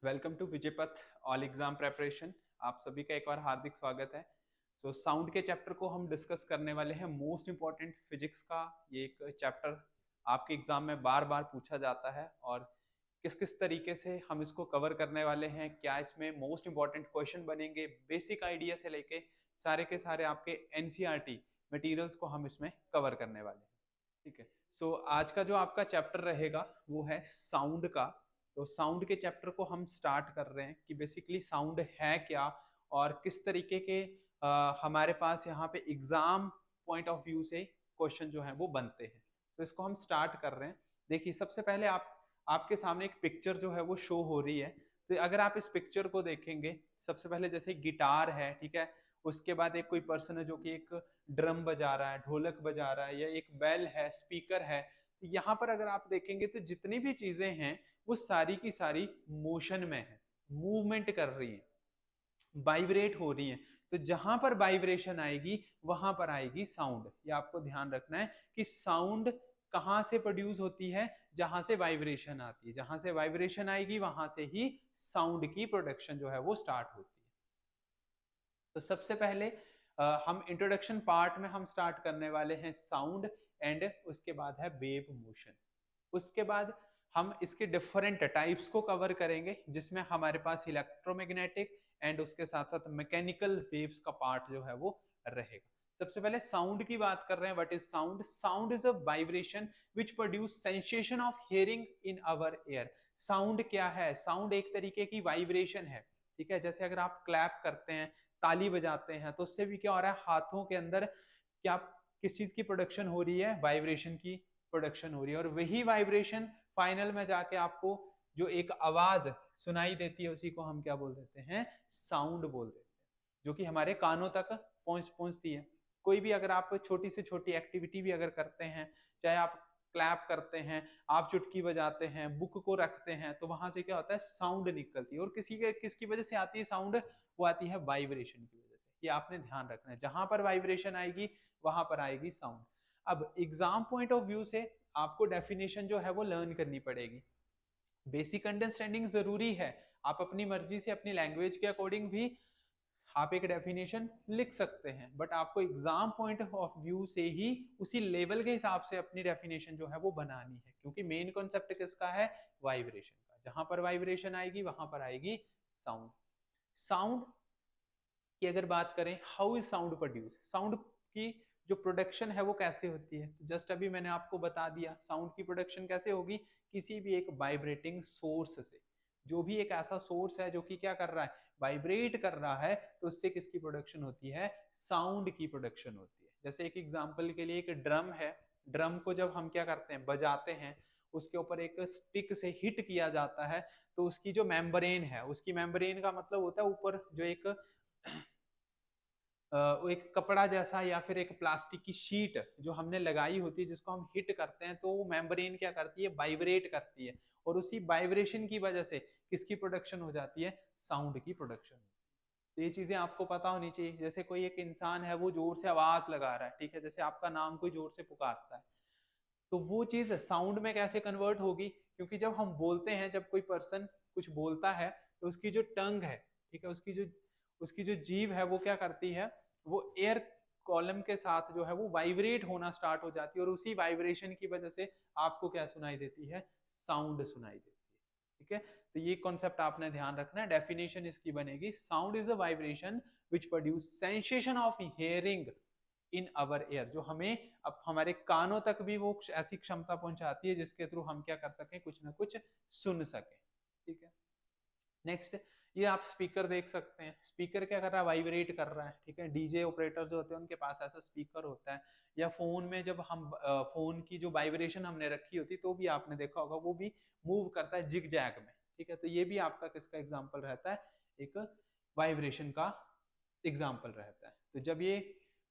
Welcome to Vijaypath all exam preparation. आप सभी का एक और हार्दिक स्वागत है। साउंड के चैप्टर को हम डिस्कस करने वाले हैं। मोस्ट इंपॉर्टेंट फिजिक्स का ये एक चैप्टर आपके एग्जाम में बार बार पूछा जाता है और किस किस तरीके से हम इसको कवर करने वाले हैं, क्या इसमें मोस्ट इंपॉर्टेंट क्वेश्चन बनेंगे, बेसिक आइडिया से लेके सारे के सारे आपके एनसीईआरटी मटेरियल्स को हम इसमें कवर करने वाले हैं। ठीक है। आज का जो आपका चैप्टर रहेगा वो है साउंड का। तो साउंड के चैप्टर को हम स्टार्ट कर रहे हैं कि बेसिकली साउंड है क्या और किस तरीके के हमारे पास यहाँ पे एग्जाम पॉइंट ऑफ व्यू से क्वेश्चन जो है वो बनते हैं। तो इसको हम स्टार्ट कर रहे हैं। देखिए, सबसे पहले आपके सामने एक पिक्चर जो है वो शो हो रही है। तो अगर आप इस पिक्चर को देखेंगे, सबसे पहले जैसे गिटार है, ठीक है, उसके बाद एक कोई पर्सन है जो कि एक ड्रम बजा रहा है, ढोलक बजा रहा है, या एक बेल है, स्पीकर है। तो यहाँ पर अगर आप देखेंगे तो जितनी भी चीजें हैं वो सारी की सारी मोशन में है, मूवमेंट कर रही है, वाइब्रेट हो रही है। तो जहां पर वाइब्रेशन आएगी वहां पर आएगी साउंड। ये आपको ध्यान रखना है कि साउंड कहां से प्रोड्यूस होती है, जहां से वाइब्रेशन आती है। जहां से वाइब्रेशन आएगी वहां से ही साउंड की प्रोडक्शन जो है वो स्टार्ट होती है। तो सबसे पहले हम इंट्रोडक्शन पार्ट में हम स्टार्ट करने वाले हैं साउंड एंड उसके बाद है वेव मोशन। उसके बाद हम इसके डिफरेंट टाइप्स को कवर करेंगे, जिसमें हमारे पास इलेक्ट्रोमैग्नेटिक एंड उसके साथ साथ मैकेनिकल वेव्स का पार्ट जो है वो रहेगा। सबसे पहले साउंड की बात कर रहे हैं। What is sound? Sound is a vibration which produce sensation of hearing in our air. Sound क्या है? साउंड एक तरीके की वाइब्रेशन है। ठीक है, जैसे अगर आप क्लैप करते हैं, ताली बजाते हैं, तो उससे भी क्या हो रहा है, हाथों के अंदर क्या किस चीज की प्रोडक्शन हो रही है? वाइब्रेशन की प्रोडक्शन हो रही है। और वही वाइब्रेशन फाइनल में जाके आपको जो एक आवाज सुनाई देती है उसी को हम क्या बोल देते हैं? साउंड बोल देते हैं, जो कि हमारे कानों तक पहुंचती है। कोई भी अगर आप छोटी से छोटी एक्टिविटी भी अगर करते हैं, चाहे आप क्लैप करते हैं, आप चुटकी बजाते हैं, बुक को रखते हैं, तो वहां से क्या होता है? साउंड निकलती है। और किसकी वजह से आती है साउंड? वो आती है वाइब्रेशन की वजह से। ये आपने ध्यान रखना है, जहां पर वाइब्रेशन आएगी वहां पर आएगी साउंड। अब एग्जाम पॉइंट ऑफ व्यू से आपको डेफिनेशन जो है वो लर्न करनी पड़ेगी। बेसिक अंडरस्टैंडिंग जरूरी है। आप अपनी मर्जी से अपनी लैंग्वेज के अकॉर्डिंग भी आप एक डेफिनेशन लिख सकते हैं, बट आपको एग्जाम पॉइंट ऑफ व्यू से ही उसी लेवल के हिसाब से अपनी डेफिनेशन जो है वो बनानी है, क्योंकि मेन कॉन्सेप्ट किसका है? वाइब्रेशन का। जहां पर वाइब्रेशन आएगी वहां पर आएगी साउंड। साउंड की अगर बात करें, how is sound produce? Sound की जो प्रोडक्शन है वो कैसे होती है? तो जस्ट अभी मैंने आपको बता दिया, साउंड की प्रोडक्शन कैसे होगी? किसी भी एक वाइब्रेटिंग सोर्स से। जो भी एक ऐसा सोर्स है जो कि क्या कर रहा है? वाइब्रेट कर रहा है, तो उससे किसकी प्रोडक्शन होती है? साउंड की प्रोडक्शन होती है। जैसे एक एग्जांपल के लिए एक ड्रम है। ड्रम को जब हम क्या करते हैं? बजाते हैं, उसके ऊपर एक स्टिक से हिट किया जाता है, तो उसकी जो मेम्ब्रेन है, उसकी मेम्ब्रेन का मतलब होता है ऊपर जो एक एक कपड़ा जैसा या फिर एक प्लास्टिक की शीट जो हमने लगाई होती है, जिसको हम हिट करते हैं, तो वो मेम्ब्रेन क्या करती है? वाइब्रेट करती है। और उसी वाइब्रेशन की वजह से किसकी प्रोडक्शन हो जाती है? साउंड की प्रोडक्शन। तो ये चीजें आपको पता होनी चाहिए। जैसे कोई एक इंसान है, वो जोर से आवाज लगा रहा है, ठीक है, जैसे आपका नाम कोई जोर से पुकारता है, तो वो चीज साउंड में कैसे कन्वर्ट होगी? क्योंकि जब हम बोलते हैं, जब कोई पर्सन कुछ बोलता है, तो उसकी जो टंग है, ठीक है, उसकी जो जीभ है वो क्या करती है? वो एयर कॉलम के साथ जो है वो वाइब्रेट होना स्टार्ट हो जाती है, और उसी वाइब्रेशन की वजह से आपको क्या सुनाई देती है? साउंड सुनाई देती है। ठीक है, तो ये कॉन्सेप्ट आपने ध्यान रखना है। डेफिनेशन इसकी बनेगी, sound is a vibration which produce sensation of hearing in our air. जो हमें अब हमारे कानों तक भी वो ऐसी क्षमता पहुंचाती है जिसके थ्रू हम क्या कर सकें? कुछ ना कुछ सुन सकें। ठीक है। नेक्स्ट, ये आप स्पीकर देख सकते हैं। स्पीकर क्या कर रहा है? वाइब्रेट कर रहा है। ठीक है, डीजे ऑपरेटर जो होते हैं उनके पास ऐसा स्पीकर होता है। या फोन में जब हम फोन की जो वाइब्रेशन हमने रखी होती, तो भी आपने देखा होगा वो भी मूव करता है जिग जैग में। ठीक है, तो ये भी आपका किसका एग्जाम्पल रहता है? एक वाइब्रेशन का एग्जाम्पल रहता है। तो जब ये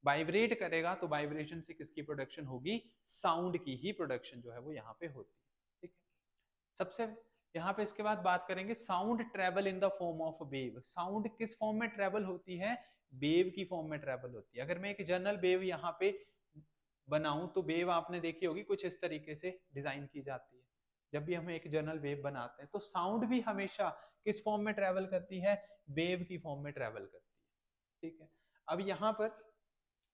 वाइब्रेट करेगा तो वाइब्रेशन से किसकी प्रोडक्शन होगी? साउंड की ही प्रोडक्शन जो है वो यहाँ पे होती है। ठीक है। सबसे यहाँ पे इसके बाद बात करेंगे, sound travel in the form of wave. Sound किस फॉर्म में ट्रेवल होती है? वेव की फॉर्म में ट्रेवल होती है। अगर मैं एक जनरल वेव यहाँ पे बनाऊं, तो वेव आपने देखी होगी कुछ इस तरीके से डिजाइन की जाती है। जब भी हम एक जनरल वेव बनाते हैं तो साउंड भी हमेशा किस फॉर्म में ट्रेवल करती है, वेव की फॉर्म में ट्रेवल करती है। ठीक है, अब यहाँ पर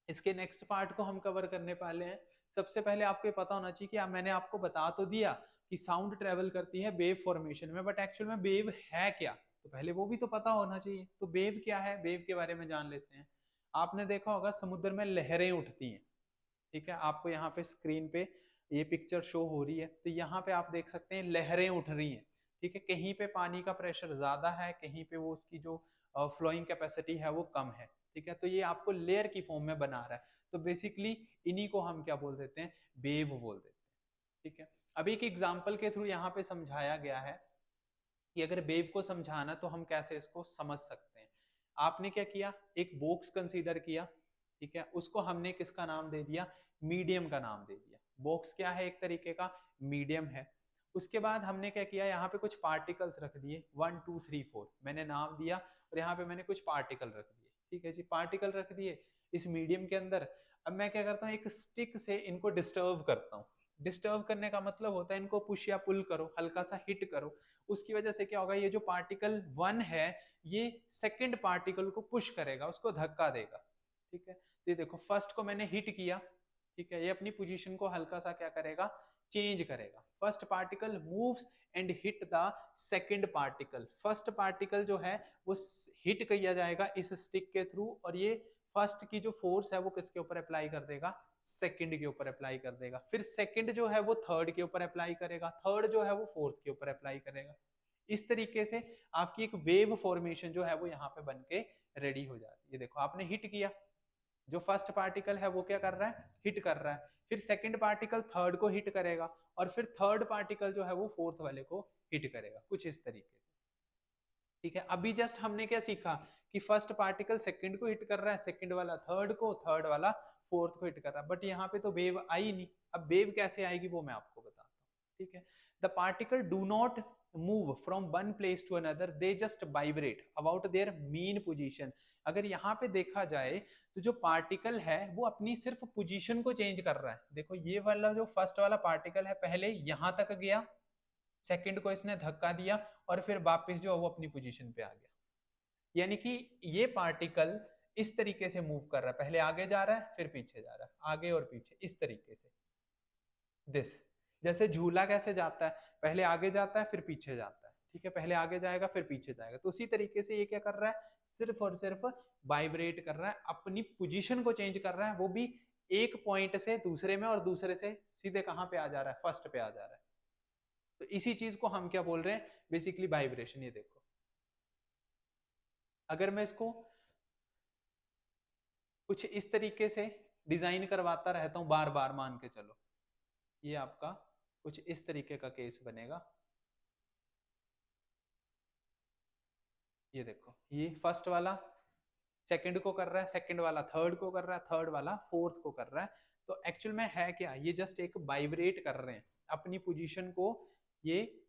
इसके नेक्स्ट पार्ट को हम कवर करने वाले हैं। सबसे पहले आपको ये पता होना चाहिए कि मैंने आपको बता तो दिया कि साउंड ट्रेवल करती है वेव फॉर्मेशन में, बट एक्चुअल में वेव है क्या, तो पहले वो भी तो पता होना चाहिए। तो वेव क्या है, वेव के बारे में जान लेते हैं। आपने देखा होगा समुद्र में लहरें उठती हैं। ठीक है, आपको यहाँ पे स्क्रीन पे ये पिक्चर शो हो रही है, तो यहाँ पे आप देख सकते हैं लहरें उठ रही हैं। ठीक है, कहीं पे पानी का प्रेशर ज्यादा है, कहीं पे वो उसकी जो फ्लोइंग कैपेसिटी है वो कम है। ठीक है, तो ये आपको लेयर की फॉर्म में बना रहा है। तो बेसिकली इन्हीं को हम क्या बोल देते हैं, वेव बोल देते हैं। ठीक है, अब एक एग्जाम्पल के थ्रू यहाँ पे समझाया गया है कि अगर वेव को समझाना तो हम कैसे इसको समझ सकते हैं। आपने क्या किया, एक बॉक्स कंसीडर किया। ठीक है, उसको हमने किसका नाम दे दिया, मीडियम का नाम दे दिया। बॉक्स क्या है, एक तरीके का मीडियम है। उसके बाद हमने क्या किया, यहाँ पे कुछ पार्टिकल्स रख दिए 1 2 3 4 मैंने नाम दिया, और यहाँ पे मैंने कुछ पार्टिकल रख दिए। ठीक है जी, पार्टिकल रख दिए इस मीडियम के अंदर। अब मैं क्या करता हूँ, एक स्टिक से इनको डिस्टर्ब करता हूँ। डिस्टर्ब करने का मतलब होता है इनको पुश या पुल करो, हल्का सा हिट करो। उसकी वजह से क्या होगा, ये जो पार्टिकल 1 है ये सेकंड पार्टिकल को पुश करेगा, उसको धक्का देगा। ठीक है, तो ये देखो फर्स्ट को मैंने हिट किया। ठीक है, ये अपनी पोजीशन को हल्का सा क्या करेगा, चेंज करेगा। First particle moves and hit the second particle. First particle जो है वो हिट किया जाएगा इस स्टिक के थ्रू, और ये फर्स्ट की जो फोर्स है वो किसके ऊपर अप्लाई कर देगा, सेकंड के ऊपर अप्लाई कर देगा। फिर सेकंड जो है वो थर्ड के ऊपर अप्लाई करेगा, थर्ड जो है वो फोर्थ के ऊपर अप्लाई करेगा। इस तरीके से आपकी एक वेव फॉर्मेशन जो है वो यहाँ पे बन के रेडी हो जाती है। देखो आपने हिट किया, जो फर्स्ट पार्टिकल है वो क्या कर रहा है, हिट कर रहा है। फिर सेकंड पार्टिकल थर्ड को हिट करेगा, और फिर थर्ड पार्टिकल जो है वो फोर्थ वाले को हिट करेगा, कुछ इस तरीके से। ठीक है, अभी जस्ट हमने क्या सीखा कि फर्स्ट पार्टिकल सेकंड को हिट कर रहा है, सेकंड वाला थर्ड को, थर्ड वाला फोर्थ को हिट कर रहा है, बट यहाँ पे तो वेव आई नहीं। अब वेव कैसे आएगी वो मैं आपको बताता हूँ। ठीक है, the particle do not move from one place to another, they just vibrate about their mean position. अगर यहाँ पे देखा जाए तो जो पार्टिकल है वो अपनी सिर्फ पोजीशन को चेंज कर रहा है। देखो ये वाला जो फर्स्ट वाला पार्टिकल है पहले यहां तक गया, सेकंड को इसने धक्का दिया, और फिर वापस जो है वो अपनी पोजीशन पे आ गया। यानी कि ये पार्टिकल इस तरीके से मूव कर रहा है, पहले आगे जा रहा है फिर पीछे जा रहा है, आगे और पीछे इस तरीके से। दिस जैसे झूला कैसे जाता है, पहले आगे जाता है फिर पीछे जाता है। ठीक है, पहले आगे जाएगा फिर पीछे जाएगा। तो उसी तरीके से ये क्या कर रहा है, सिर्फ और सिर्फ वाइब्रेट कर रहा है, अपनी पोजीशन को चेंज कर रहा है, वो भी एक पॉइंट से दूसरे में, और दूसरे से सीधे कहां पे आ जा रहा है, फर्स्ट पे आ जा रहा है। तो इसी चीज को हम क्या बोल रहे हैं, बेसिकली वाइब्रेशन। ये देखो अगर मैं इसको कुछ इस तरीके से डिजाइन करवाता रहता हूं बार बार, मान के चलो ये आपका कुछ इस तरीके का केस बनेगा। ये देखो ये फर्स्ट वाला सेकंड को कर रहा है, सेकंड वाला थर्ड को कर रहा है, थर्ड वाला फोर्थ को कर रहा है। तो एक्चुअल में है क्या, ये जस्ट एक वाइब्रेट कर रहे हैं अपनी पोजीशन को, ये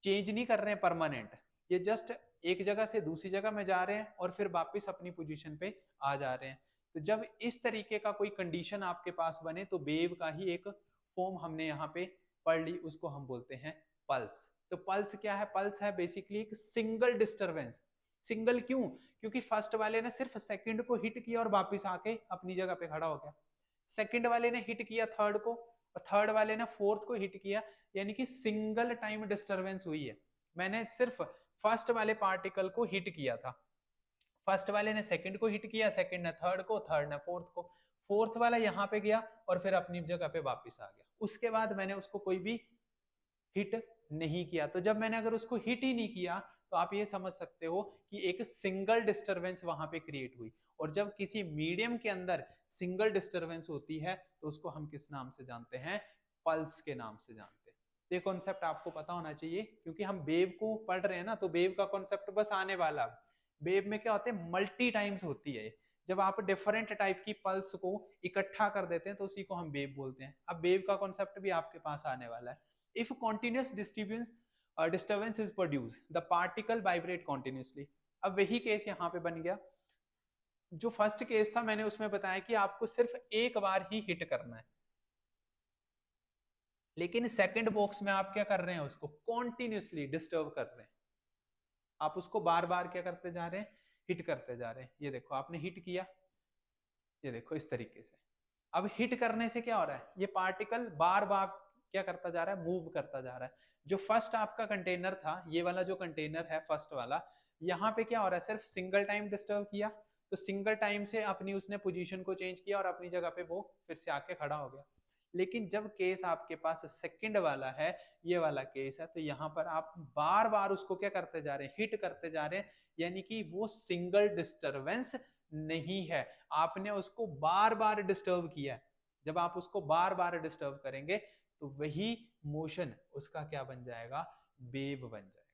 चेंज नहीं कर रहे हैं परमानेंट, ये जस्ट एक जगह से दूसरी जगह में जा रहे हैं और फिर वापस अपनी पोजीशन पे आ जा रहे हैं। तो जब इस तरीके का कोई कंडीशन आपके पास बने तो वेव का ही एक फॉर्म हमने यहाँ पे पढ़ ली, उसको हम बोलते हैं पल्स। तो पल्स क्या है, पल्स है बेसिकली एक सिंगल डिस्टरबेंस। सिंगल क्यों, क्योंकि फर्स्ट वाले ने सिर्फ सेकंड को हिट किया और वापस आके अपनी जगह पे खड़ा हो गया। सेकंड वाले ने हिट किया थर्ड को, और थर्ड वाले ने फोर्थ को हिट किया, यानी कि सिंगल टाइम डिस्टरबेंस हुई है। मैंने सिर्फ फर्स्ट वाले पार्टिकल को हिट किया था, फर्स्ट वाले ने सेकंड को हिट किया, सेकंड ने थर्ड को, थर्ड ने फोर्थ को, फोर्थ वाला यहाँ पे गया और फिर अपनी जगह पे वापस आ गया। उसके बाद मैंने उसको कोई भी हिट नहीं किया। तो जब मैंने अगर उसको हिट ही नहीं किया तो आप ये समझ सकते हो कि एक सिंगल डिस्टरबेंस वहां पे क्रिएट हुई। और जब किसी मीडियम के अंदर सिंगल डिस्टरबेंस होती है तो उसको हम किस नाम से जानते हैं, पल्स के नाम से जानते हैं। ये कॉन्सेप्ट आपको पता होना चाहिए, क्योंकि हम वेव को पढ़ रहे हैं ना, तो वेव का कॉन्सेप्ट बस आने वाला। वेव में क्या होते हैं, मल्टी टाइम्स होती है। जब आप डिफरेंट टाइप की पल्स को इकट्ठा कर देते हैं तो उसी को हम वेव बोलते हैं। अब वेव का कॉन्सेप्ट भी आपके पास आने वाला है। If continuous disturbance is produced, the particle vibrate continuously. अब वही केस यहाँ पे बन गया। जो फर्स्ट केस था मैंने उसमें बताया कि आपको सिर्फ एक बार ही हिट करना है, लेकिन सेकंड बॉक्स में आप क्या कर रहे हैं, उसको कॉन्टिन्यूसली डिस्टर्ब कर रहे हैं, आप उसको बार बार क्या करते जा रहे हैं, हिट करते जा रहे हैं। ये देखो आपने हिट किया, ये देखो इस तरीके से। अब हिट करने से क्या हो रहा है, ये पार्टिकल बार बार क्या करता जा रहा है, मूव करता जा रहा है। जो फर्स्ट आपका कंटेनर था, ये वाला जो कंटेनर है फर्स्ट वाला, यहाँ पे क्या हो रहा है, सिर्फ सिंगल टाइम डिस्टर्ब किया, तो सिंगल टाइम से अपनी उसने पोजीशन को चेंज किया और अपनी जगह पे वो फिर से आके खड़ा हो गया। लेकिन जब केस आपके पास सेकंड वाला है, ये वाला केस है, तो यहाँ पर आप बार बार उसको क्या करते जा रहे हैं, हिट करते जा रहे हैं, यानी कि वो सिंगल डिस्टरबेंस नहीं है, आपने उसको बार बार डिस्टर्ब किया है। जब आप उसको बार बार डिस्टर्ब करेंगे तो वही मोशन उसका क्या बन जाएगा, वेव बन जाएगा।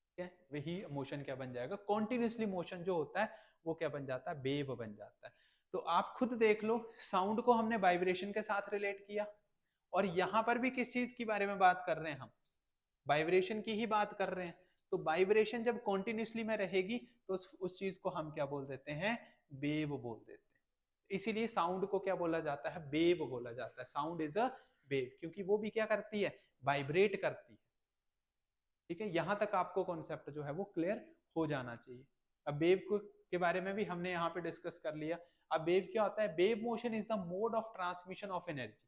ठीक है, वही मोशन क्या बन जाएगा, कॉन्टिन्यूसली मोशन जो होता है वो क्या बन जाता है, वेव बन जाता है। तो आप खुद देख लो, साउंड को हमने वाइब्रेशन के साथ रिलेट किया, और यहां पर भी किस चीज की बारे में बात कर रहे हैं, हम वाइब्रेशन की ही बात कर रहे हैं। तो वाइब्रेशन जब कॉन्टिन्यूसली में रहेगी तो उस चीज को हम क्या बोल देते हैं, वेव बोल देते हैं। इसीलिए साउंड को क्या बोला जाता है, वेव बोला जाता है। साउंड इज अ वेव, क्योंकि वो भी क्या करती है, वाइब्रेट करती है। ठीक है, यहां तक आपको कॉन्सेप्ट जो है वो क्लियर हो जाना चाहिए। अब वेव के बारे में भी हमने यहाँ पे डिस्कस कर लिया। अब वेव क्या होता है, wave motion is the mode of transmission of energy.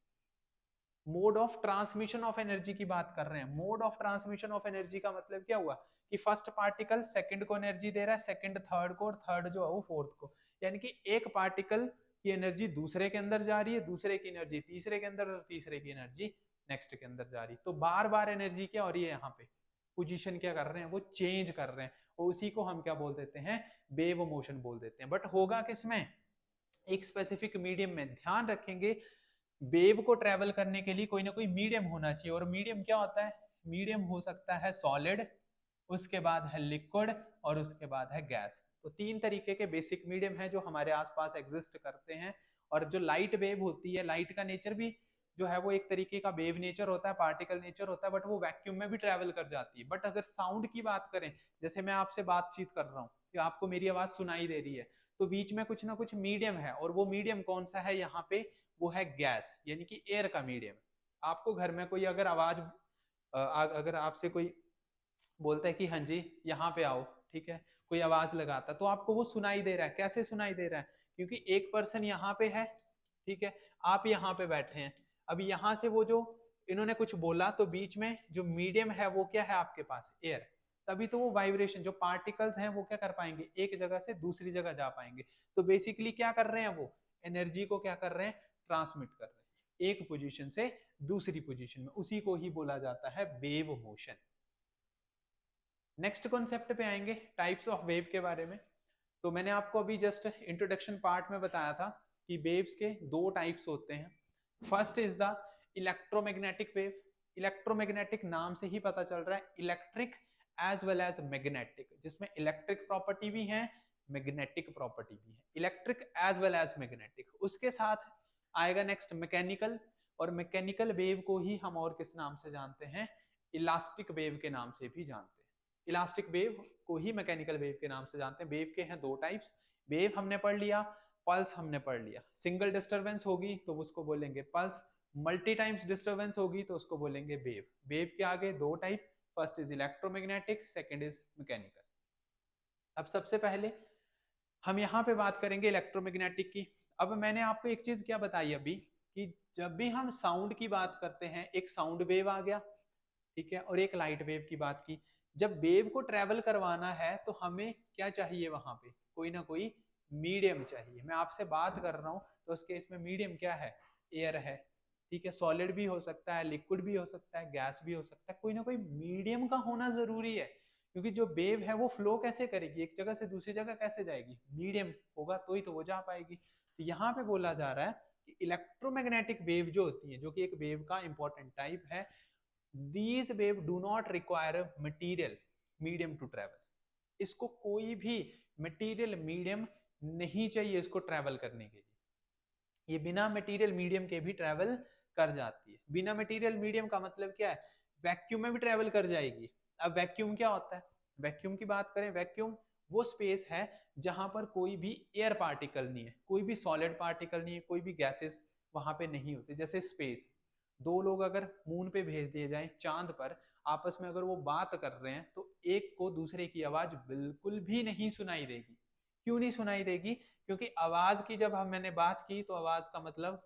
Mode of transmission of energy की बात कर रहे हैं। Mode of transmission of energy का मतलब क्या हुआ कि फर्स्ट पार्टिकल सेकंड को एनर्जी दे रहा है, सेकंड थर्ड को, और थर्ड जो है वो फोर्थ को। यानी कि एक पार्टिकल की एनर्जी दूसरे के अंदर जा रही है, दूसरे की एनर्जी तीसरे के अंदर, और तीसरे की एनर्जी नेक्स्ट के अंदर जा रही है। तो बार बार एनर्जी क्या हो रही है, यहाँ पे पोजीशन क्या कर रहे हैं, वो चेंज कर रहे हैं, और उसी को हम क्या बोल देते हैं, वेव मोशन बोल देते हैं। बट होगा किसमें, एक स्पेसिफिक मीडियम में। ध्यान रखेंगे, वेव को ट्रेवल करने के लिए कोई ना कोई मीडियम होना चाहिए, और मीडियम क्या होता है, मीडियम हो सकता है सॉलिड, उसके बाद है लिक्विड, और उसके बाद है गैस। तो तीन तरीके के बेसिक मीडियम है जो हमारे आसपास एग्जिस्ट करते हैं। और जो लाइट वेव होती है, लाइट का नेचर भी जो है वो एक तरीके का वेव नेचर होता है, पार्टिकल नेचर होता है, बट वो वैक्यूम में भी ट्रेवल कर जाती है। बट अगर साउंड की बात करें, जैसे मैं आपसे बातचीत कर रहा हूँ, कि आपको मेरी आवाज सुनाई दे रही है, तो बीच में कुछ ना कुछ मीडियम है, और वो मीडियम कौन सा है यहाँ पे, वो है गैस, यानी कि एयर का मीडियम। आपको घर में कोई अगर आवाज अगर आपसे कोई बोलता है कि हाँ जी यहाँ पे आओ, ठीक है, कोई आवाज लगाता, तो आपको वो सुनाई दे रहा है। कैसे सुनाई दे रहा है, क्योंकि एक पर्सन यहाँ पे है, ठीक है, आप यहाँ पे बैठे हैं। अब यहाँ से वो जो इन्होंने कुछ बोला, तो बीच में जो मीडियम है वो क्या है आपके पास, एयर। तभी तो वो वाइब्रेशन, जो पार्टिकल्स हैं वो क्या कर पाएंगे, एक जगह से दूसरी जगह जा पाएंगे। तो बेसिकली क्या कर रहे हैं, वो एनर्जी को क्या कर रहे हैं, ट्रांसमिट कर रहे हैं एक पोजीशन से दूसरी पोजीशन में। उसी को ही बोला जाता है वेव मोशन। नेक्स्ट कॉन्सेप्ट पे आएंगे, टाइप्स ऑफ वेव के बारे में। तो मैंने आपको अभी जस्ट इंट्रोडक्शन पार्ट में बताया था कि वेव्स के दो टाइप्स होते हैं। First is the electromagnetic wave. Electromagnetic नाम से ही पता चल रहा है, electric as well as magnetic, जिसमें इलेक्ट्रिक प्रॉपर्टी भी है, मैग्नेटिक प्रॉपर्टी भी है, electric as well as magnetic. उसके साथ आएगा नेक्स्ट मैकेनिकल, और मैकेनिकल वेव को ही हम और किस नाम से जानते हैं, इलास्टिक वेव के नाम से भी जानते हैं। इलास्टिक वेव को ही मैकेनिकल वेव के नाम से जानते हैं। वेव के हैं दो टाइप्स, वेव हमने पढ़ लिया, पल्स हमने पढ़ लिया। सिंगल डिस्टरबेंस होगी तो उसको बोलेंगे पल्स, मल्टी टाइम्स डिस्टरबेंस होगी तो उसको बोलेंगे वेव। वेव के आगे दो type, first is electromagnetic, second is mechanical. अब सबसे पहले हम यहाँ पे बात करेंगे इलेक्ट्रोमैग्नेटिक की। अब मैंने आपको एक चीज क्या बताई अभी, कि जब भी हम साउंड की बात करते हैं, एक साउंड वेव आ गया, ठीक है, और एक लाइट वेव की बात की। जब वेव को ट्रेवल करवाना है तो हमें क्या चाहिए, वहां पे कोई ना कोई मीडियम चाहिए। मैं आपसे बात कर रहा हूं तो उस केस में मीडियम क्या है, एयर है, ठीक है, सॉलिड भी हो सकता है, लिक्विड भी हो सकता है, गैस भी हो सकता है, कोई ना कोई मीडियम का होना जरूरी है। क्योंकि जो वेव है वो फ्लो कैसे करेगी, एक जगह से दूसरी जगह कैसे जाएगी, मीडियम होगा तो ही तो वो जा पाएगी। तो यहाँ पे बोला जा रहा है कि इलेक्ट्रोमैग्नेटिक वेव जो होती है, जो कि एक वेव का इंपॉर्टेंट टाइप है, these wave do not require material medium to travel। इसको कोई भी मटेरियल मीडियम नहीं चाहिए इसको ट्रैवल करने के लिए, ये बिना मटेरियल मीडियम के भी ट्रैवल कर जाती है। बिना मटेरियल मीडियम का मतलब क्या है, वैक्यूम में भी ट्रैवल कर जाएगी। अब वैक्यूम क्या होता है, वैक्यूम की बात करें, वैक्यूम वो स्पेस है जहां पर कोई भी एयर पार्टिकल नहीं है, कोई भी सॉलिड पार्टिकल नहीं है, कोई भी गैसेस वहां पे नहीं होते, जैसे स्पेस। दो लोग अगर मून पे भेज दिए जाएं, चांद पर, आपस में अगर वो बात कर रहे हैं तो एक को दूसरे की आवाज बिल्कुल भी नहीं सुनाई देगी। क्यों नहीं सुनाई देगी? क्योंकि आवाज की जब मैंने बात की तो आवाज का मतलब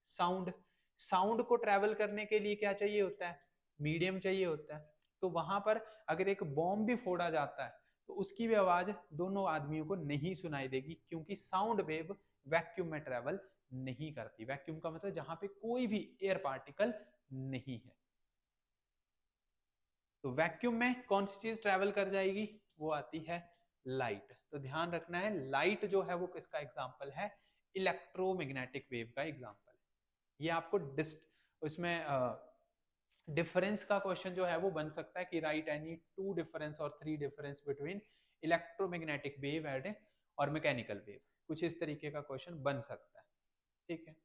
साउंड, साउंड को ट्रेवल करने के लिए क्या चाहिए होता है? मीडियम चाहिए होता है। तो वहां पर अगर एक बॉम्ब भी फोड़ा जाता है तो उसकी भी आवाज दोनों आदमियों को नहीं सुनाई देगी, क्योंकि साउंड वेव वैक्यूम में ट्रेवल नहीं करती। वैक्यूम का मतलब जहां पे कोई भी एयर पार्टिकल नहीं है। तो वैक्यूम में कौन सी चीज ट्रेवल कर जाएगी? वो आती है लाइट। तो ध्यान रखना है, लाइट जो है वो किसका एग्जाम्पल है? इलेक्ट्रोमैग्नेटिक वेव का एग्जाम्पल है। ये आपको उसमें डिफरेंस का क्वेश्चन जो है वो बन सकता है कि राइट एनी टू डिफरेंस और three difference between electromagnetic wave and और मैकेनिकल वेव, कुछ इस तरीके का क्वेश्चन बन सकता है। ठीक है,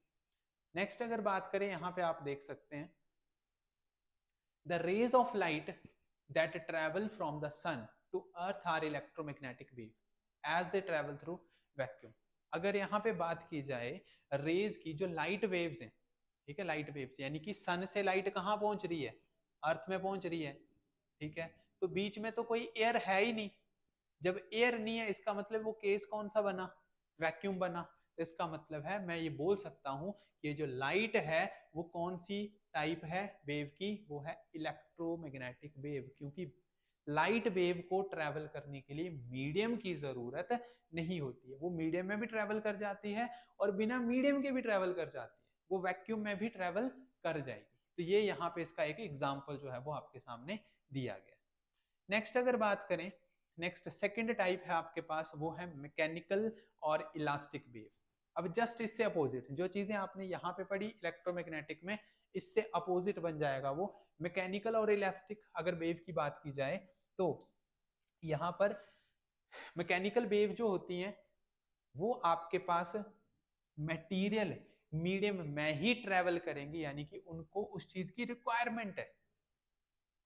नेक्स्ट अगर बात करें, यहां पे आप देख सकते हैं the rays of light that travel from the sun to earth are electromagnetic wave as they travel through vacuum. अगर यहाँ पे बात की जाए रेज की, जो लाइट वेव्स हैं, ठीक है, लाइट वेव्स यानी कि सन से लाइट कहाँ पहुंच रही है? अर्थ में पहुंच रही है। ठीक है, तो बीच में तो कोई एयर है ही नहीं। जब एयर नहीं है इसका मतलब वो केस कौन सा बना? वैक्यूम बना। तो इसका मतलब है मैं ये बोल सकता हूं कि जो लाइट है वो कौन सी टाइप है वेव की? वो है इलेक्ट्रोमैग्नेटिक वेव, क्योंकि लाइट वेव को ट्रेवल करने के लिए मीडियम की जरूरत नहीं होती है। वो मीडियम में भी ट्रेवल कर जाती है और बिना मीडियम के भी ट्रेवल कर जाती है, वो वैक्यूम में भी ट्रेवल कर जाएगी। तो ये यहाँ पे इसका एक एग्जाम्पल जो है वो आपके सामने दिया गया। नेक्स्ट अगर बात करें, नेक्स्ट सेकंड टाइप है आपके पास, वो है मैकेनिकल और इलास्टिक वेव। अब जस्ट इससे अपोजिट जो चीजें आपने यहाँ पे पढ़ी इलेक्ट्रोमैग्नेटिक में, इससे अपोजिट बन जाएगा वो मैकेनिकल और इलास्टिक। अगर वेव की बात की जाए तो यहाँ पर मैकेनिकल वेव जो होती हैं वो आपके पास मटेरियल मीडियम में ही ट्रेवल करेंगी, यानी कि उनको उस चीज की रिक्वायरमेंट है।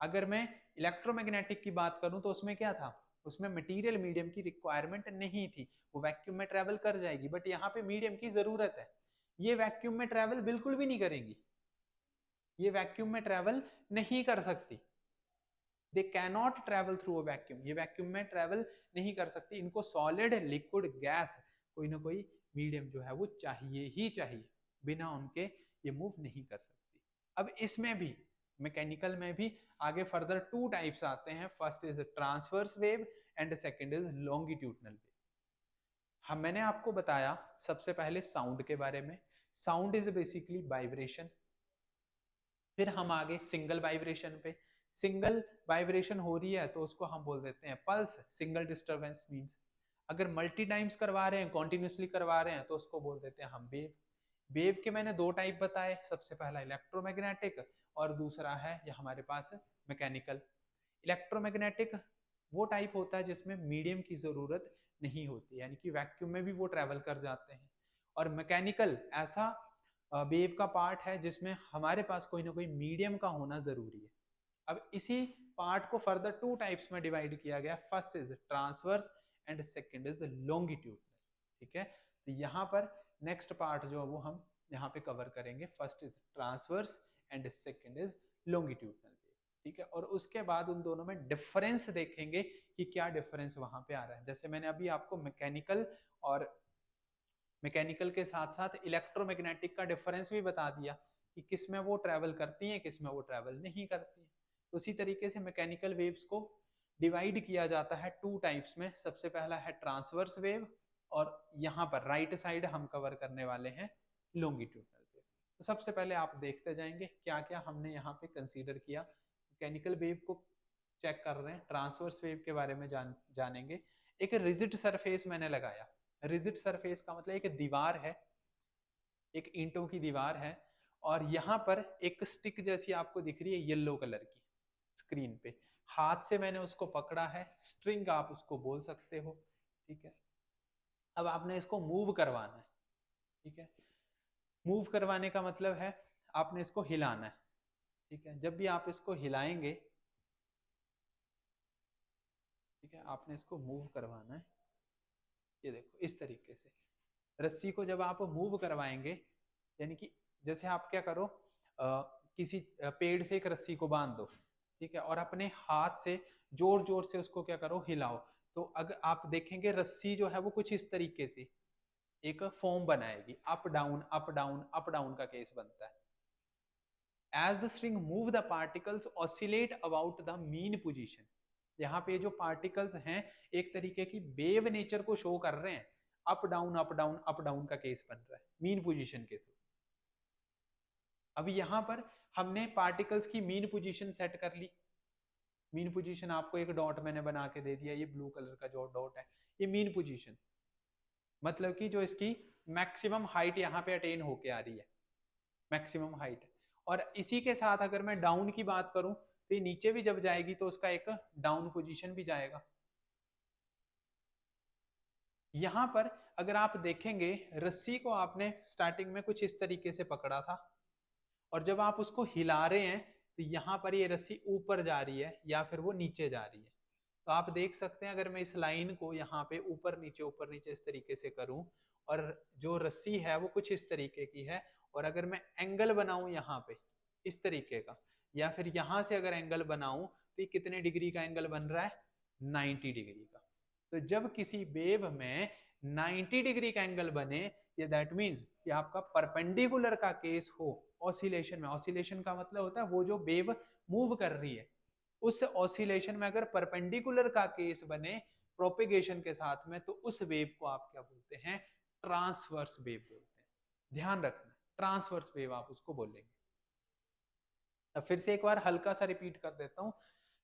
अगर मैं इलेक्ट्रोमैग्नेटिक की बात करूं तो उसमें क्या था? उसमें मटेरियल मीडियम की रिक्वायरमेंट नहीं थी, वो वैक्यूम में ट्रेवल कर जाएगी। बट यहाँ पे मीडियम की जरूरत है, ये वैक्यूम में ट्रेवल बिल्कुल भी नहीं करेंगी, ये वैक्यूम में ट्रेवल नहीं कर सकती। They cannot travel through a vacuum, ये वैक्यूम में ट्रेवल नहीं कर सकती। इनको सॉलिड, लिक्विड, गैस, कोई ना कोई मीडियम जो है वो चाहिए ही चाहिए, बिना उनके ये मूव नहीं कर सकती। अब इसमें भी मैकेनिकल में भी आगे फर्दर टू टाइप्स आते हैं। First is transverse wave and second is longitudinal wave. हम मैंने आपको बताया सबसे पहले साउंड के बारे में। Sound is basically vibration. फिर हम आगे सिंगल वाइब्रेशन पे। सिंगल वाइब्रेशन हो रही है तो उसको हम बोल देते हैं पल्स। सिंगल डिस्टरबेंस मींस अगर मल्टी टाइम्स करवा रहे हैं, कॉन्टिन्यूसली करवा रहे हैं, तो उसको बोल देते हैं हम वेव। वेव के मैंने दो टाइप बताए, सबसे पहला इलेक्ट्रोमैग्नेटिक और दूसरा है ये हमारे पास मैकेनिकल। इलेक्ट्रोमैग्नेटिक वो टाइप होता है जिसमें मीडियम की जरूरत नहीं होती, यानी कि वैक्यूम में भी वो ट्रेवल कर जाते हैं। और मैकेनिकल ऐसा वेव का पार्ट है जिसमें हमारे पास कोई ना कोई मीडियम का होना जरूरी है। अब इसी पार्ट को फर्दर टू टाइप्स में डिवाइड किया गया। First is transverse and second is longitudinal. ठीक है, तो यहाँ पर नेक्स्ट पार्ट जो वो हम यहाँ पे कवर करेंगे। First is transverse and second is longitudinal. ठीक है, और उसके बाद उन दोनों में डिफरेंस देखेंगे कि क्या डिफरेंस वहां पे आ रहा है। जैसे मैंने अभी आपको मैकेनिकल और मैकेनिकल के साथ साथ इलेक्ट्रोमैग्नेटिक का डिफरेंस भी बता दिया कि किस में वो ट्रैवल करती हैं, किस में वो ट्रैवल नहीं करती हैं। तो उसी तरीके से मैकेनिकल वेव्स को डिवाइड किया जाता है टू टाइप्स में। सबसे पहला है ट्रांसवर्स वेव और यहाँ पर राइट साइड हम कवर करने वाले हैं लॉन्गिट्यूडनल वेव। तो सबसे पहले आप देखते जाएंगे क्या क्या हमने यहाँ पे कंसीडर किया। मैकेनिकल वेव को चेक कर रहे हैं, ट्रांसवर्स वेव के बारे में जानेंगे। एक रिजिड सरफेस मैंने लगाया। रिजिड सरफेस का मतलब एक दीवार है, एक ईंटों की दीवार है, और यहाँ पर एक स्टिक जैसी आपको दिख रही है येलो कलर की स्क्रीन पे। हाथ से मैंने उसको पकड़ा है, स्ट्रिंग आप उसको बोल सकते हो। ठीक है, अब आपने इसको मूव करवाना है। ठीक है, मूव करवाने का मतलब है आपने इसको हिलाना है। ठीक है, जब भी आप इसको हिलाएंगे, ठीक है, आपने इसको मूव करवाना है। ये देखो इस तरीके से रस्सी को जब आप मूव करवाएंगे, यानी कि जैसे आप क्या करो, किसी पेड़ से एक रस्सी को बांध दो, ठीक है, और अपने हाथ से जोर जोर से उसको क्या करो, हिलाओ, तो अगर आप देखेंगे रस्सी जो है वो कुछ इस तरीके से एक फॉर्म बनाएगी, up down up down up down का केस बनता है। As the string move, the particles oscillate about the mean position. यहाँ पे जो पार्टिकल्स हैं एक तरीके की वेव नेचर को शो कर रहे हैं, up down up down up down का केस बन रहा है मीन पोजीशन के थ्रू। अब यहाँ पर हमने पार्टिकल्स की मीन पोजीशन सेट कर ली। मीन पोजीशन आपको एक डॉट मैंने बना के दे दिया, ये ब्लू कलर का जो डॉट है ये मीन पोजीशन, मतलब कि जो इसकी मैक्सिमम हाइट यहाँ पे अटेन होके आ रही है, मैक्सिमम हाइट। और इसी के साथ अगर मैं डाउन की बात करूं तो ये नीचे भी जब जाएगी तो उसका एक डाउन पोजीशन भी जाएगा। यहां पर अगर आप देखेंगे रस्सी को आपने स्टार्टिंग में कुछ इस तरीके से पकड़ा था, और जब आप उसको हिला रहे हैं तो यहां पर ये रस्सी ऊपर जा रही है या फिर वो नीचे जा रही है। तो आप देख सकते हैं अगर मैं इस लाइन को यहाँ पे ऊपर नीचे इस तरीके से करूं, और जो रस्सी है वो कुछ इस तरीके की है, और अगर मैं एंगल बनाऊं यहाँ पे इस तरीके का, या फिर यहां से अगर एंगल बनाऊं तो ये कितने डिग्री का एंगल बन रहा है, 90 डिग्री का। तो जब किसी वेव में 90 डिग्री का एंगल बने, ये दैट मीन्स कि आपका परपेंडिकुलर का केस हो ऑसिलेशन में। ऑसिलेशन का मतलब होता है वो जो वेव मूव कर रही है उस ऑसिलेशन में अगर परपेंडिकुलर का केस बने प्रोपेगेशन के साथ में, तो उस वेव को आप क्या बोलते हैं, ट्रांसवर्स वेव बोलते हैं। ध्यान रखना, ट्रांसवर्स वेव आप उसको बोलेंगे। अब फिर से एक बार हल्का सा रिपीट कर देता हूं,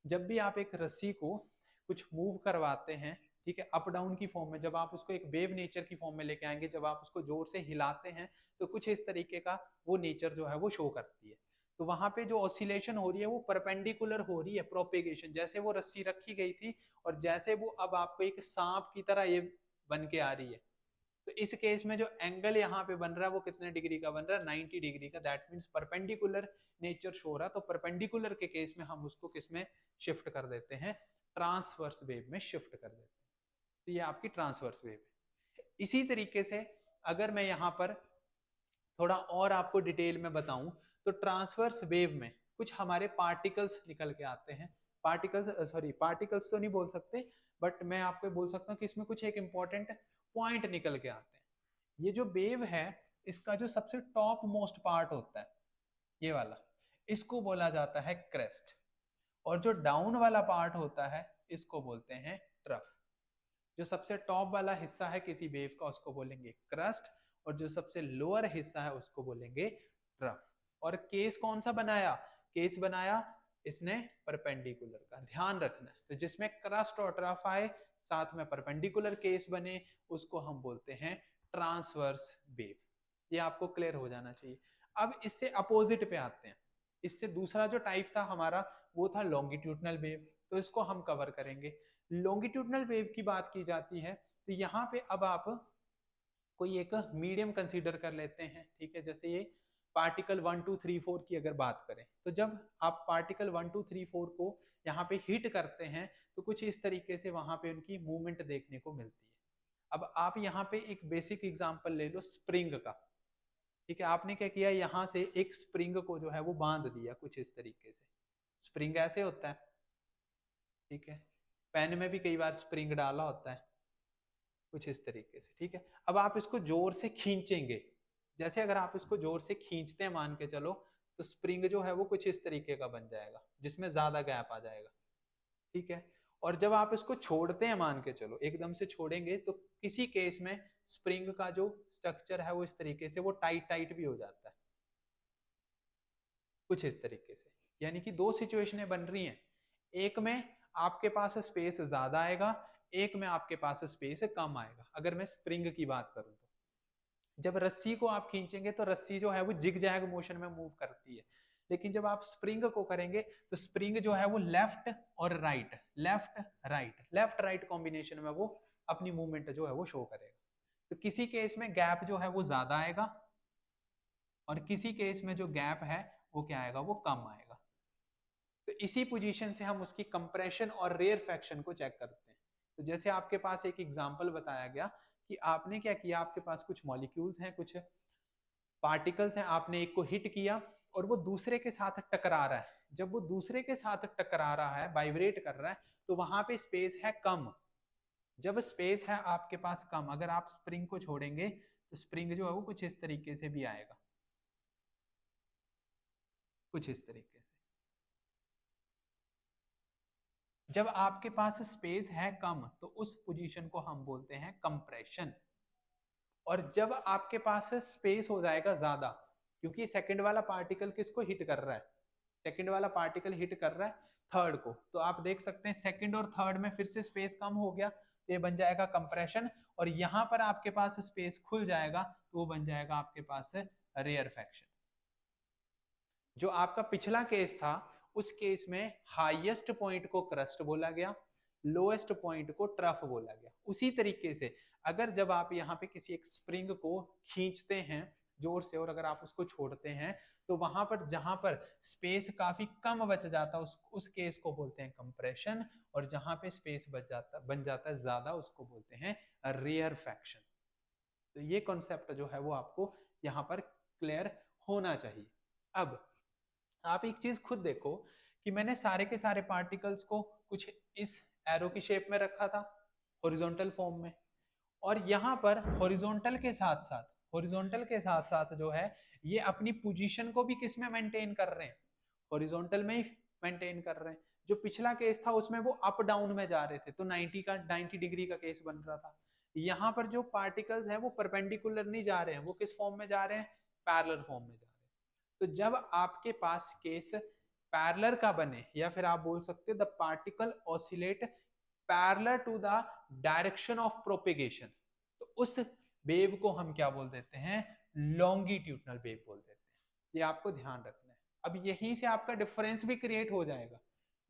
जब भी आप एक रस्सी को कुछ मूव करवाते हैं, ठीक है, अप डाउन की फॉर्म में, जब आप उसको एक वेव नेचर की फॉर्म में लेके आएंगे, जब आप उसको जोर से हिलाते हैं तो कुछ इस तरीके का वो नेचर जो है वो शो करती है। तो वहां पे जो ऑसिलेशन हो रही है वो परपेंडिकुलर हो रही है प्रोपेगेशन, जैसे वो रस्सी रखी गई थी और जैसे वो अब आपको एक सांप की तरह ये बन के आ रही है, तो इस केस में जो एंगल यहाँ पे बन रहा है वो कितने डिग्री का बन रहा है, 90 डिग्री का। That means perpendicular nature show रहा है, तो परपेंडिकुलर के केस में हम उसको किस में शिफ्ट कर देते हैं, ट्रांसवर्स वेव में शिफ्ट कर देते हैं। तो ये आपकी ट्रांसवर्स वेव है। इसी तरीके से अगर मैं यहाँ पर थोड़ा और आपको डिटेल में बताऊं तो ट्रांसवर्स वेव में कुछ हमारे पार्टिकल्स निकल के आते हैं। पार्टिकल्स तो नहीं बोल सकते, बट मैं आपको बोल सकता हूँ कि इसमें कुछ एक इंपॉर्टेंट पॉइंट निकल के आते हैं। ये जो वेव है इसका जो सबसे टॉप मोस्ट पार्ट होता है ये वाला, इसको बोला जाता है क्रेस्ट, और जो डाउन वाला पार्ट होता है इसको बोलते हैं ट्रफ। जो सबसे टॉप वाला हिस्सा है किसी वेव का उसको बोलेंगे क्रस्ट, और जो सबसे लोअर हिस्सा है उसको बोलेंगे ट्रफ। और केस कौन सा बनाया, केस बनाया इसने परपेंडिकुलर का, ध्यान रखना है। तो जिसमें क्रस्ट और ट्रफ आए साथ में परपेंडिकुलर केस बने उसको हम बोलते हैं ट्रांसवर्स वेव। ये आपको क्लियर हो जाना चाहिए। अब इससे अपोजिट पे आते हैं, इससे दूसरा जो टाइप था हमारा वो था लॉन्गिट्यूडनल वेव, तो इसको हम कवर करेंगे। लॉन्गिट्यूडनल वेव की बात की जाती है तो यहाँ पे अब आप कोई एक मीडियम कंसीडर कर लेते हैं, ठीक है, जैसे ये पार्टिकल 1 2 3 4 की अगर बात करें, तो जब आप पार्टिकल 1 2 3 4 को यहाँ पे हिट करते हैं तो कुछ इस तरीके से वहां पे उनकी मूवमेंट देखने को मिलती है। अब आप यहाँ पे एक बेसिक एग्जांपल ले लो स्प्रिंग का, ठीक है, आपने क्या किया, यहाँ से एक स्प्रिंग को जो है वो बांध दिया कुछ इस तरीके से। स्प्रिंग ऐसे होता है, ठीक है, पेन में भी कई बार स्प्रिंग डाला होता है कुछ इस तरीके से, ठीक है। अब आप इसको जोर से खींचेंगे, जैसे अगर आप इसको जोर से खींचते हैं मान के चलो, तो स्प्रिंग जो है वो कुछ इस तरीके का बन जाएगा जिसमें ज्यादा गैप आ जाएगा, ठीक है। और जब आप इसको छोड़ते हैं मान के चलो, एकदम से छोड़ेंगे तो किसी केस में स्प्रिंग का जो स्ट्रक्चर है वो इस तरीके से वो टाइट टाइट भी हो जाता है कुछ इस तरीके से। यानी कि दो सिचुएशनें बन रही हैं, एक में आपके पास स्पेस ज्यादा आएगा, एक में आपके पास स्पेस कम आएगा। अगर मैं स्प्रिंग की बात करूं तो जब रस्सी को आप खींचेंगे तो रस्सी जो है वो जिग जैग मोशन में मूव करती है, लेकिन जब आप स्प्रिंग को करेंगे तो स्प्रिंग जो है वो लेफ्ट और राइट, लेफ्ट राइट कॉम्बिनेशन में वो अपनी मूवमेंट जो है वो शो करेगा। तो किसी केस में गैप जो है वो ज्यादा आएगा और किसी केस में जो गैप है वो क्या आएगा, वो कम आएगा। तो इसी पोजीशन से हम उसकी कंप्रेशन और रेयरफैक्शन को चेक करते हैं। तो जैसे आपके पास एक एग्जांपल बताया गया कि आपने क्या किया, आपके पास कुछ मॉलिक्यूल्स हैं, कुछ पार्टिकल्स हैं, आपने एक को हिट किया और वो दूसरे के साथ टकरा रहा है, जब वो दूसरे के साथ टकरा रहा है, वाइब्रेट कर रहा है, तो वहां पे स्पेस है कम। जब स्पेस है आपके पास कम, अगर आप स्प्रिंग को छोड़ेंगे तो स्प्रिंग जो है वो कुछ इस तरीके से भी आएगा, कुछ इस तरीके से। जब आपके पास स्पेस है कम तो उस पोजीशन को हम बोलते हैं कंप्रेशन। और जब आपके पास स्पेस हो जाएगा ज्यादा, क्योंकि सेकंड वाला पार्टिकल किसको हिट कर रहा है, सेकंड वाला पार्टिकल हिट कर रहा है थर्ड को, तो आप देख सकते हैं सेकंड और थर्ड में फिर से स्पेस कम हो गया, तो ये बन जाएगा कंप्रेशन। और यहां पर आपके पास स्पेस खुल जाएगा तो वो बन जाएगा आपके पास रेयरफैक्शन। जो आपका पिछला केस था उस केस में हाईएस्ट पॉइंट को क्रस्ट बोला गया, लोएस्ट पॉइंट को ट्रफ बोला गया। उसी तरीके से अगर जब आप यहाँ पे किसी एक स्प्रिंग को खींचते हैं जोर से और अगर आप उसको छोड़ते हैं तो वहां पर जहां पर स्पेस काफी कम बच जाता है उस केस को बोलते हैं कंप्रेशन, और जहां पे स्पेस बन जाता है ज्यादा उसको बोलते हैं रेयरफैक्शन। तो ये कॉन्सेप्ट जो है वो आपको यहाँ पर क्लियर होना चाहिए। अब आप एक चीज खुद देखो कि मैंने सारे के सारे पार्टिकल्स को कुछ इस एरो की शेप में रखा था हॉरिजॉन्टल फॉर्म में, और यहाँ पर हॉरिजॉन्टल के साथ साथ जो है ये अपनी पोजीशन को भी किस में मेंटेन कर रहे हैं, हॉरिजॉन्टल में ही मेंटेन कर रहे हैं। जो पिछला केस था उसमें वो अप डाउन में जा रहे थे तो 90 डिग्री का केस बन रहा था। यहाँ पर जो पार्टिकल्स हैं वो परपेंडिकुलर नहीं जा रहे हैं, वो किस फॉर्म में जा रहे हैं, पैरेलल फॉर्म में जा रहे हैं। तो जब आपके पास केस पैरेलल का बने, या फिर आप बोल सकते हो the particle oscillate parallel to the direction of propagation, तो उस वेव को हम क्या बोल देते हैं, लॉन्गिट्यूडनल वेव बोल देते हैं। ये आपको ध्यान रखना है। अब यहीं से आपका डिफरेंस भी क्रिएट हो जाएगा।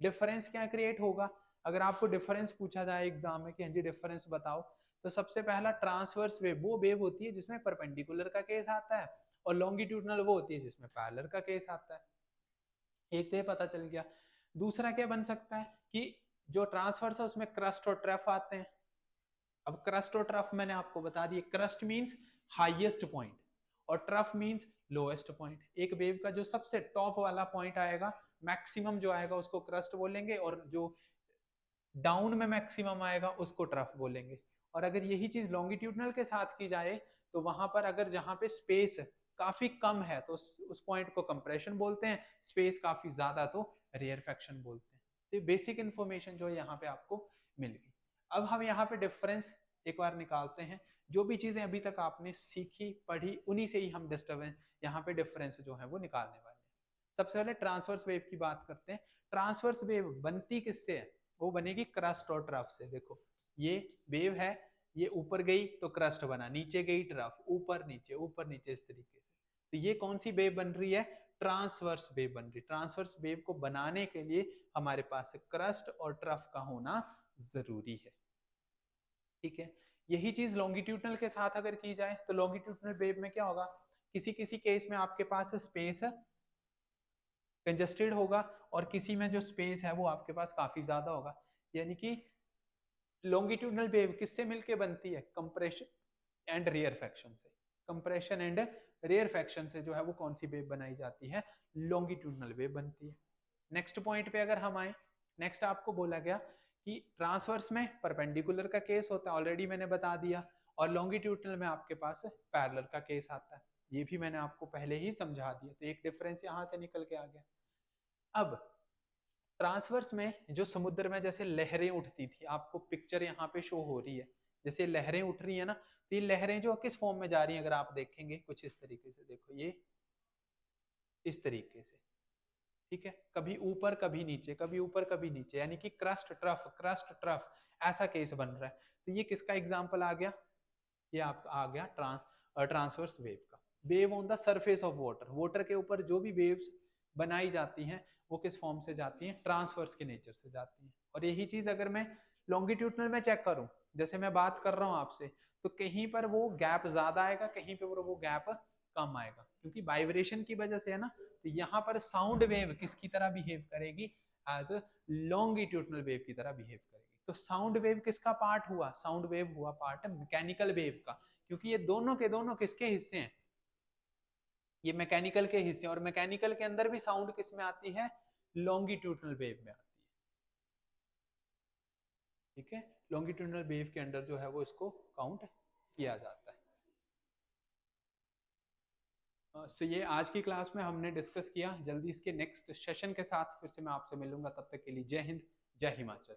डिफरेंस क्या क्रिएट होगा, अगर आपको डिफरेंस पूछा जाए एग्जाम में कि हाँ जी डिफरेंस बताओ, तो सबसे पहला ट्रांसवर्स वेव वो वेव होती है जिसमें परपेंडिकुलर का केस आता है, और लॉन्गिट्यूडनल वो होती है जिसमें पैरेलल का केस आता है। एक तो ये पता चल गया। दूसरा क्या बन सकता है कि जो ट्रांसवर्स है उसमें क्रस्ट और ट्रफ आते हैं। अब क्रस्ट और ट्रफ मैंने आपको बता दिया, क्रस्ट मींस हाईएस्ट पॉइंट और ट्रफ मींस लोएस्ट पॉइंट। एक वेव का जो सबसे टॉप वाला पॉइंट आएगा, मैक्सिमम जो आएगा उसको क्रस्ट बोलेंगे, और जो डाउन में मैक्सिमम आएगा उसको ट्रफ बोलेंगे। और अगर यही चीज लॉन्गिट्यूडनल के साथ की जाए तो वहां पर अगर जहां पे स्पेस काफी कम है तो उस पॉइंट को कंप्रेशन बोलते हैं, स्पेस काफी ज्यादा तो रेयरफैक्शन बोलते हैं। तो बेसिक इंफॉर्मेशन जो है यहाँ पे आपको मिल गई। अब हम यहाँ पे डिफरेंस एक बार निकालते हैं। जो भी चीजें अभी तक आपने सीखी पढ़ी उन्हीं से ही हम डिस्टर्बेंस यहाँ पे डिफरेंस जो है वो निकालने वाले हैं। सबसे पहले ट्रांसवर्स वेव की बात करते हैं। ट्रांसवर्स वेव बनती किससे है, वो बनेगी क्रस्ट और ट्रफ से। देखो ये वेव है, ये ऊपर गई तो क्रस्ट बना, नीचे गई ट्रफ, ऊपर नीचे इस तरीके से। तो ये कौन सी वेव बन रही है, ट्रांसवर्स वेव बन रही है। ट्रांसवर्स वेव को बनाने के लिए हमारे पास क्रस्ट और ट्रफ का होना जरूरी है। ठीक है, यही चीज लॉन्गिट्यूडनल के साथ अगर की जाए तो लॉन्गिट्यूडनल वेव में क्या होगा, किसी किसी केस में आपके पास स्पेस कंजस्टेड होगा और किसी में जो स्पेस है वो आपके पास काफी ज्यादा होगा। यानी कि लॉन्गिट्यूडनल वेव किससे मिलके बनती है, कंप्रेशन एंड रेयरफैक्शन से। कंप्रेशन एंड रेयरफैक्शन से जो है वो कौन सी वेव बनाई जाती है, लॉन्गिट्यूडनल वेव बनती है। नेक्स्ट पॉइंट पे अगर हम आए, नेक्स्ट आपको बोला गया कि ट्रांसवर्स में परपेंडिकुलर का केस होता है, ऑलरेडी मैंने बता दिया, और लॉन्गिट्यूडनल में आपके पास पैरेलल का केस आता है, ये भी मैंने आपको पहले ही समझा दिया। तो एक डिफरेंस यहां से निकल के आ गया। अब ट्रांसवर्स में जो समुद्र में जैसे लहरें उठती थी, आपको पिक्चर यहाँ पे शो हो रही है, जैसे लहरें उठ रही है ना, तो ये लहरें जो किस फॉर्म में जा रही हैं अगर आप देखेंगे कुछ इस तरीके से, देखो ये इस तरीके से। ठीक है, कभी ऊपर कभी नीचे, कभी ऊपर कभी नीचे, यानी कि क्रस्ट ट्रफ ऐसा केस बन रहा है। तो ये किसका एग्जाम्पल आ गया, ये आपका आ गया ट्रांसवर्स वेव का। Wave on the surface of water, water के ऊपर जो भी वेव्स बनाई जाती हैं वो किस फॉर्म से जाती हैं, ट्रांसवर्स के नेचर से जाती हैं। और यही चीज अगर मैं लॉन्गिट्यूडनल में चेक करूं, जैसे मैं बात कर रहा हूं आपसे, तो कहीं पर वो गैप ज्यादा आएगा, कहीं पर वो गैप कम आएगा, क्योंकि वाइब्रेशन की वजह से है ना। तो यहाँ पर साउंड वेव किसकी तरह बिहेव करेगी, एज लॉन्गिट्यूडनल वेव की तरह बिहेव करेगी। तो साउंड वेव किसका पार्ट हुआ, साउंड वेव हुआ पार्ट मैकेनिकल वेव का, क्योंकि ये दोनों के दोनों किसके हिस्से हैं, ये मैकेनिकल के हिस्से, और मैकेनिकल के अंदर भी साउंड किस में आती है, लॉन्गिट्यूडनल वेव में आती है। ठीक है, लॉन्गिट्यूडनल वेव के अंदर जो है वो इसको काउंट किया जाता है। सो ये आज की क्लास में हमने डिस्कस किया। जल्दी इसके नेक्स्ट सेशन के साथ फिर से मैं आपसे मिलूंगा, तब तक के लिए जय हिंद, जय हिमाचल।